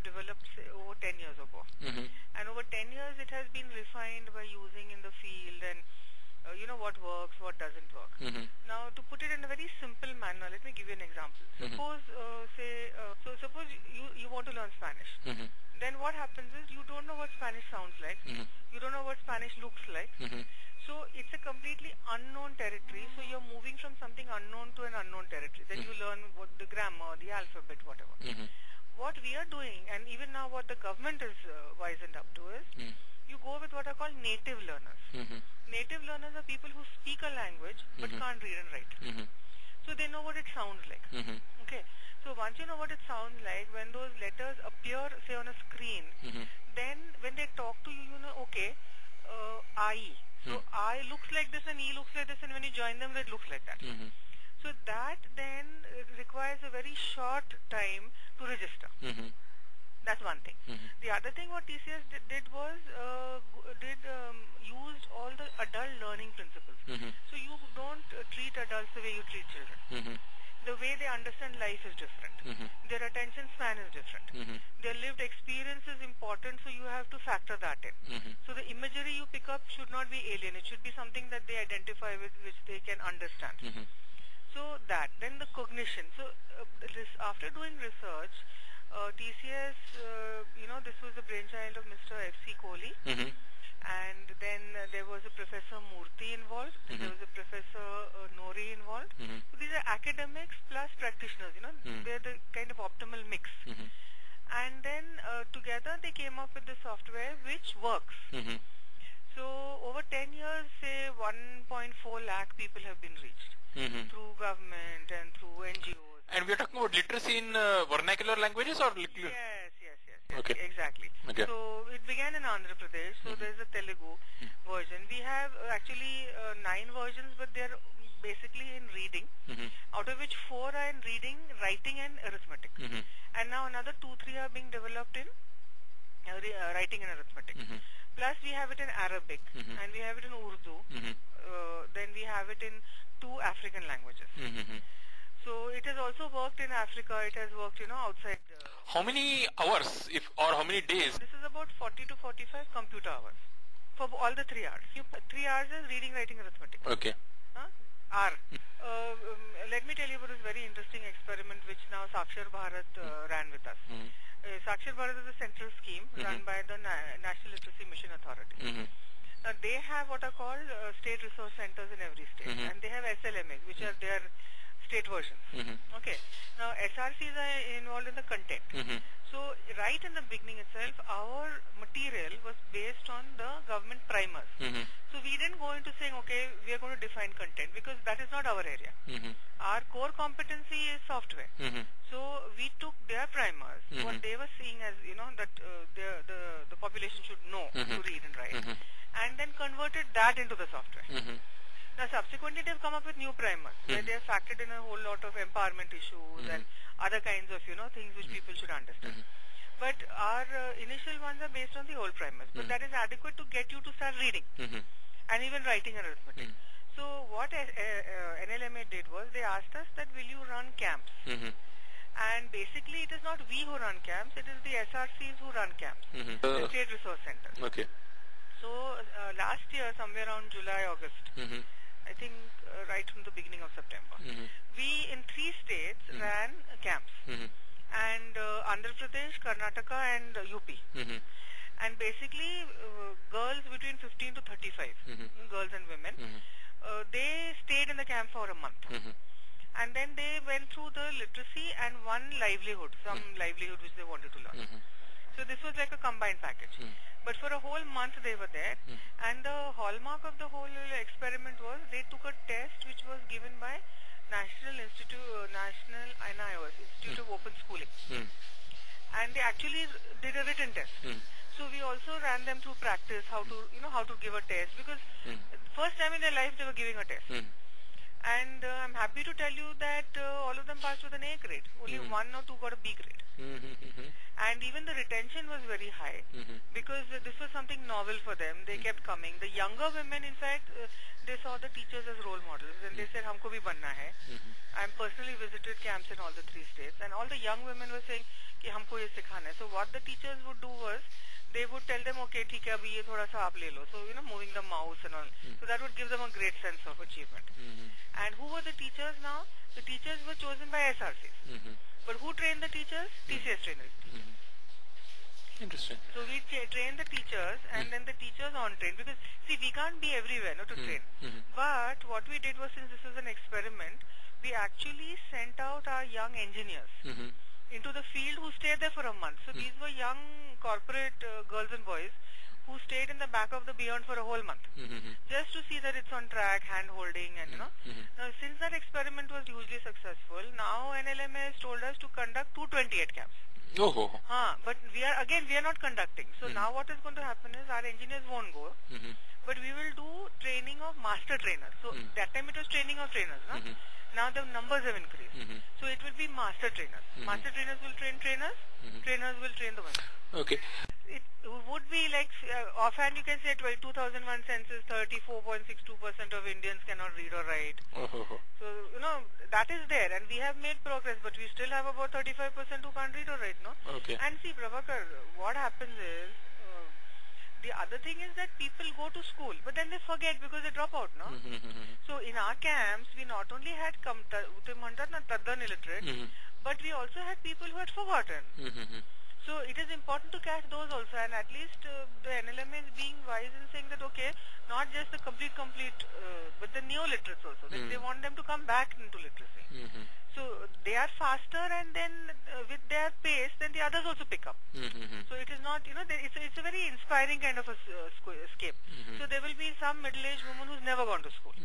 have developed say, over 10 years ago. And over 10 years it has been refined by using in the field and you know what works, what doesn't work. Now to put it in a very simple manner, let me give you an example. Suppose suppose you want to learn Spanish. Then what happens is you don't know what Spanish sounds like. You don't know what Spanish looks like. So it's a completely unknown territory. So you're moving from something unknown to an unknown territory. Then you learn what the grammar, the alphabet, whatever. What we are doing, and even now what the government is wisened up to is, you go with what are called native learners. Native learners are people who speak a language but can't read and write. So they know what it sounds like. Okay. So once you know what it sounds like, when those letters appear, say on a screen, then when they talk to you, you know, okay, I. So I looks like this and E looks like this, and when you join them, it looks like that. So that then requires a very short time to register. That's one thing. The other thing what TCS did was used all the adult learning principles. So you don't treat adults the way you treat children. The way they understand life is different. Their attention span is different. Their lived experience is important, so you have to factor that in. So the imagery you pick up should not be alien. It should be something that they identify with, which they can understand. So that. Then the cognition. So after doing research, TCS, you know, this was the brainchild of Mr. F.C. Kohli. And then there was a Professor Murthy involved. There was a Professor Nori involved. So these are academics plus practitioners, you know, they're the kind of optimal mix. And then together they came up with the software which works. So over 10 years, say 1.4 lakh people have been reached through government and through NGOs. And we are talking about literacy in vernacular languages or Yes. Okay. Exactly. Okay. So it began in Andhra Pradesh. So there's a Telugu version. We have actually 9 versions, but they're basically in reading, out of which 4 are in reading, writing and arithmetic. And now another 2-3 are being developed in writing and arithmetic. Plus we have it in Arabic and we have it in Urdu. Then we have it in 2 African languages. So it has also worked in Africa. It has worked, you know, outside. How many hours, or how many days? This is about 40 to 45 computer hours for all the 3 hours. 3 hours is reading, writing, arithmetic. Okay. R. Let me tell you about this very interesting experiment which now Sakshar Bharat ran with us. Sakshar Bharat is a central scheme run by the National Literacy Mission Authority. They have what are called state resource centers in every state, and they have SLMAs, which are their state versions. Okay. Now SRCs are involved in the content. So right in the beginning itself, our material was based on the government primers. So we didn't go into saying, okay, we are going to define content, because that is not our area. Our core competency is software. So we took their primers, what they were seeing as, you know, that the population should know to read and write, and then converted that into the software. Now subsequently they've come up with new primers where they have factored in a whole lot of empowerment issues and other kinds of, you know, things which people should understand. But our initial ones are based on the old primers, but that is adequate to get you to start reading and even writing and arithmetic. So what NLMA did was they asked us that will you run camps? And basically it is not we who run camps, it is the SRCs who run camps, the State Resource Centers. Okay. So last year, somewhere around July, August, I think right from the beginning of September, we in 3 states ran camps, and Andhra Pradesh, Karnataka and UP. And basically girls between 15 to 35, girls and women, they stayed in the camp for a month. And then they went through the literacy and one livelihood, some livelihood which they wanted to learn. So this was like a combined package. But for a whole month they were there, and the hallmark of the whole experiment was they took a test which was given by National Institute of Open Schooling, and they actually did a written test. So we also ran them through practice how to give a test, because first time in their life they were giving a test. And I'm happy to tell you that all of them passed with an A grade. Only 1 or 2 got a B grade. And even the retention was very high, because this was something novel for them. They kept coming. The younger women, in fact, they saw the teachers as role models, and they said, "Humko bhi banna hai." I personally visited camps in all the 3 states, and all the young women were saying, कि हमको ये सिखाना है. So what the teachers would do was they would tell them, okay, ठीक है, अभी ये थोड़ा सा आप ले लो. So moving the mouse and all. So that would give them a great sense of achievement. And who were the teachers now? The teachers were chosen by SRCs. But who trained the teachers? TCS trainers. Interesting. So we train the teachers, and then the teachers on train, because see, we can't be everywhere to train. But what we did was, since this is an experiment, we actually sent out our young engineers into the field who stayed there for a month. So these were young corporate girls and boys who stayed in the back of the Beyond for a whole month, just to see that it's on track, hand holding, and Now, since that experiment was hugely successful, now NLM has told us to conduct 228 camps. Oh. But we are not conducting. So now what is going to happen is our engineers won't go, but we will do training of master trainers. So that time it was training of trainers. Now the numbers have increased. So it will be master trainers. Master trainers will train trainers. Trainers will train the women. Okay. It would be like, offhand you can say 2001 census, 34.62% of Indians cannot read or write. So, that is there, and we have made progress, but we still have about 35% who can't read or write, no? Okay. And see, Prabhakar, what happens is, the other thing is that people go to school, but then they forget because they drop out, no? So in our camps, we not only had taddan illiterate, but we also had people who had forgotten. So it is important to catch those also, and at least the NLM is being wise in saying that, okay, not just the complete, but the neo-literates also. They want them to come back into literacy. So they are faster, and then with their pace, then the others also pick up. So it is not, it's a very inspiring kind of a escape. So there will be some middle-aged woman who's never gone to school.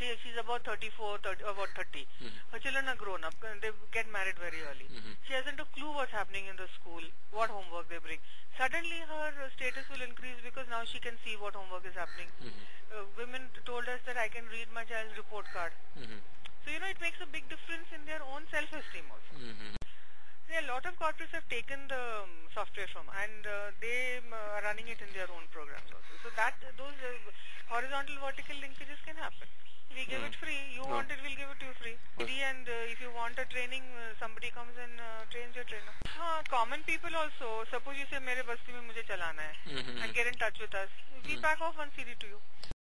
She's about 34, about 30. Her children are grown up, and they get married very early. She hasn't a clue what's happening in the school, what homework they bring. Suddenly her status will increase because now she can see what homework is happening. Women told us that I can read my child's report card. So, it makes a big difference in their own self-esteem also. A lot of corporates have taken the software from, and they are running it in their own programs also. So those horizontal, vertical linkages can happen. We give it free. You want it, we'll give it to you free. And if you want a training, somebody comes and trains your trainer. Common people also, suppose you say, मेरे बस्ती में मुझे चलाना है, and get in touch with us. We pack off one CD to you.